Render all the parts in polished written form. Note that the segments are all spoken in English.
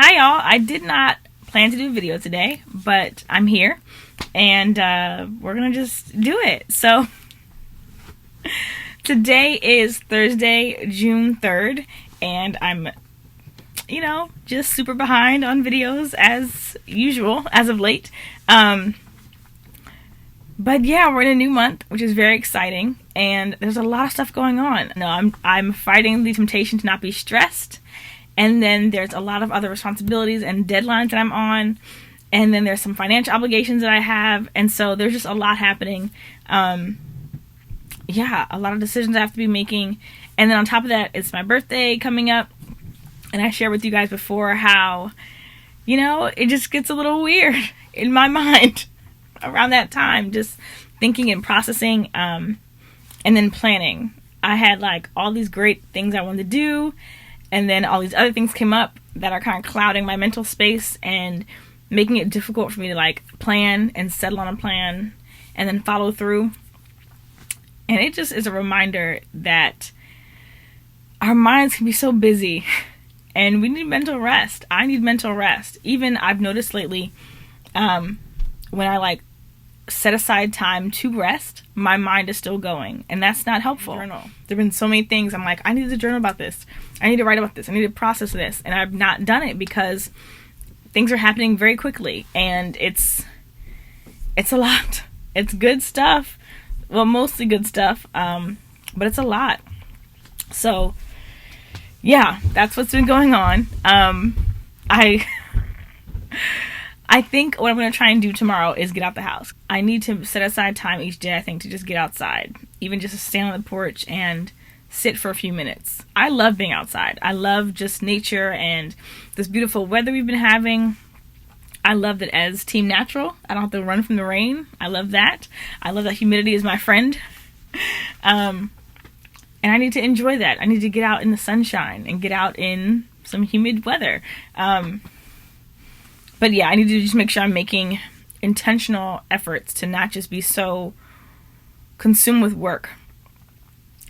Hi y'all, I did not plan to do a video today, but I'm here and we're gonna just do it. So today is Thursday, June 3rd, and I'm, just super behind on videos as usual, as of late. But yeah, we're in a new month, which is very exciting, and there's a lot of stuff going on. No, I'm fighting the temptation to not be stressed. And then there's a lot of other responsibilities and deadlines that I'm on. And then there's some financial obligations that I have. And so there's just a lot happening. A lot of decisions I have to be making. And then on top of that, it's my birthday coming up. And I shared with you guys before how, it just gets a little weird in my mind around that time. Just thinking and processing and then planning. I had all these great things I wanted to do. And then all these other things came up that are kind of clouding my mental space and making it difficult for me to plan and settle on a plan and then follow through. And it just is a reminder that our minds can be so busy and we need mental rest. I need mental rest. Even I've noticed lately when I set aside time to rest, my mind is still going, and that's not helpful. Journal. There have been so many things I'm I need to journal about this. I need to write about this. I need to process this, and I've not done it because things are happening very quickly, and it's a lot. It's good stuff. Well, mostly good stuff, but it's a lot. So, yeah, that's what's been going on. I think what I'm going to try and do tomorrow is get out the house. I need to set aside time each day, I think, to just get outside. Even just to stand on the porch and sit for a few minutes. I love being outside. I love just nature and this beautiful weather we've been having. I love that as Team Natural, I don't have to run from the rain. I love that. I love that humidity is my friend. And I need to enjoy that. I need to get out in the sunshine and get out in some humid weather. But yeah, I need to just make sure I'm making intentional efforts to not just be so consumed with work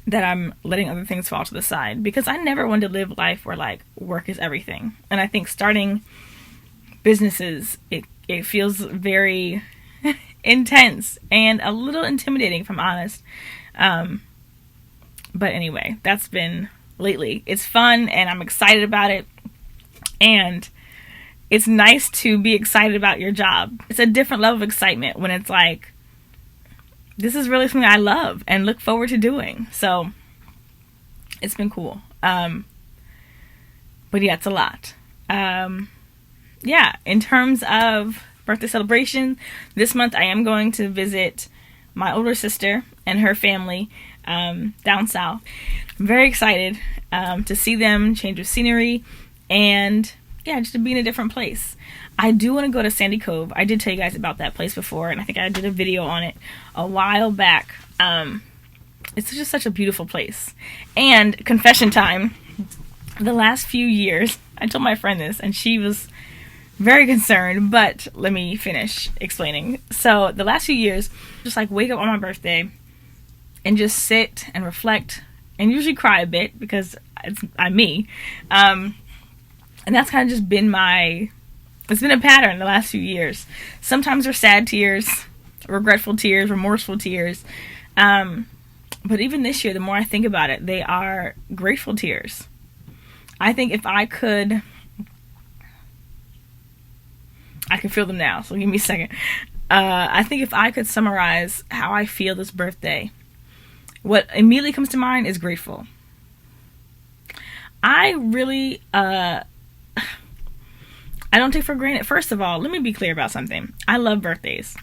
that I'm letting other things fall to the side. Because I never wanted to live life where work is everything. And I think starting businesses, it feels very intense and a little intimidating, if I'm honest. But anyway, that's been lately. It's fun and I'm excited about it. And it's nice to be excited about your job. It's a different level of excitement when it's this is really something I love and look forward to doing. So it's been cool. But yeah, it's a lot. In terms of birthday celebration, this month I am going to visit my older sister and her family down south. I'm very excited to see them, change of scenery, and just to be in a different place. I do want to go to Sandy Cove. I did tell you guys about that place before, and I think I did a video on it a while back. It's just such a beautiful place. And confession time, the last few years, I told my friend this, and she was very concerned, but let me finish explaining. So the last few years, just wake up on my birthday and just sit and reflect and usually cry a bit because I'm me. And that's kind of just been it's been a pattern the last few years. Sometimes they're sad tears, regretful tears, remorseful tears. But even this year, the more I think about it, they are grateful tears. I think if I can feel them now, so give me a second. I think if I could summarize how I feel this birthday, what immediately comes to mind is grateful. I really, I don't take for granted. First of all, let me be clear about something. I love birthdays.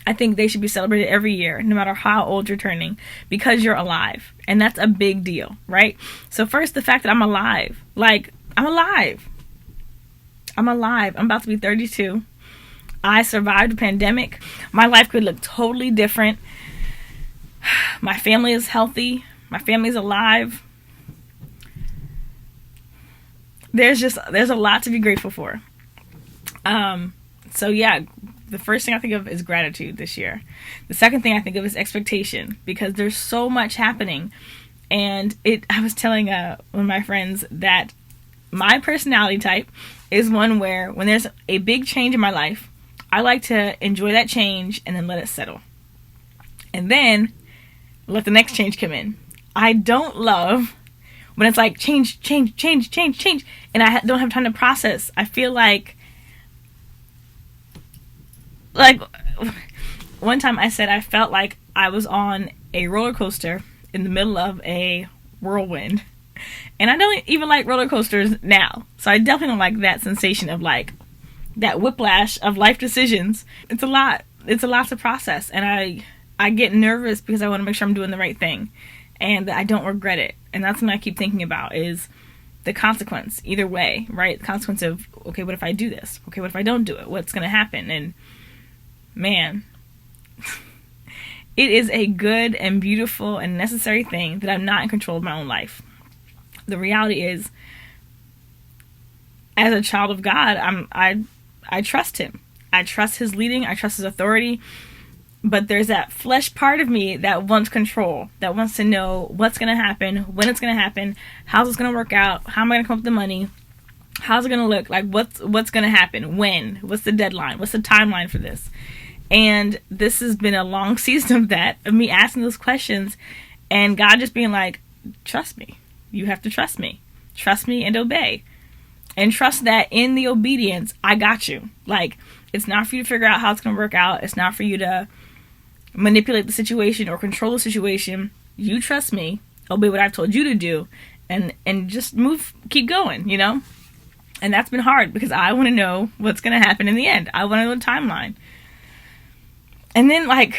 I think they should be celebrated every year, no matter how old you're turning, because you're alive. And that's a big deal, right? So first, the fact that I'm alive. I'm alive. I'm alive. I'm about to be 32. I survived a pandemic. My life could look totally different. My family is healthy. My family's alive. There's a lot to be grateful for. So yeah, the first thing I think of is gratitude this year. The second thing I think of is expectation, because there's so much happening. And I was telling one of my friends that my personality type is one where when there's a big change in my life, I like to enjoy that change and then let it settle. And then let the next change come in. I don't love when it's like change, and I don't have time to process. I feel like one time I said I felt like I was on a roller coaster in the middle of a whirlwind. And I don't even like roller coasters now. So I definitely don't like that sensation of like that whiplash of life decisions. It's a lot. It's a lot to process. And I get nervous because I want to make sure I'm doing the right thing and that I don't regret it. And that's what I keep thinking about is the consequence either way, right? The consequence of, okay, what if I do this? Okay, what if I don't do it? What's going to happen? And man, it is a good and beautiful and necessary thing that I'm not in control of my own life. The reality is, as a child of God, I trust him. I trust his leading. I trust his authority. But there's that flesh part of me that wants control, that wants to know what's going to happen, when it's going to happen, how's it's going to work out, how am I going to come up with the money, how's it going to look, like what's going to happen, when, what's the deadline, what's the timeline for this. And this has been a long season of that, of me asking those questions and God just being like, trust me. You have to trust me. Trust me and obey. And trust that in the obedience, I got you. Like, it's not for you to figure out how it's going to work out. It's not for you to manipulate the situation or control the situation. You trust me, obey what I've told you to do, and just keep going, you know? And that's been hard because I want to know what's going to happen in the end. I want to know the timeline. And then, like,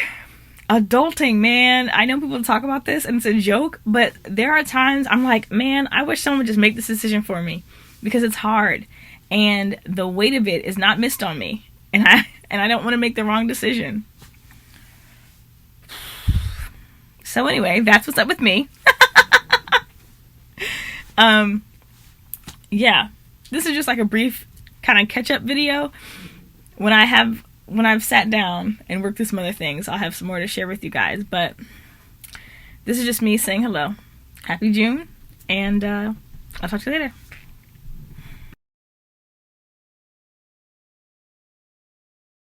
adulting, man. I know people talk about this and it's a joke, but there are times I'm like, man, I wish someone would just make this decision for me because it's hard. And the weight of it is not missed on me. And I don't want to make the wrong decision. So anyway, that's what's up with me. Yeah, this is just like a brief kind of catch-up video. When I've sat down and worked through some other things, I'll have some more to share with you guys. But this is just me saying hello. Happy June, and I'll talk to you later.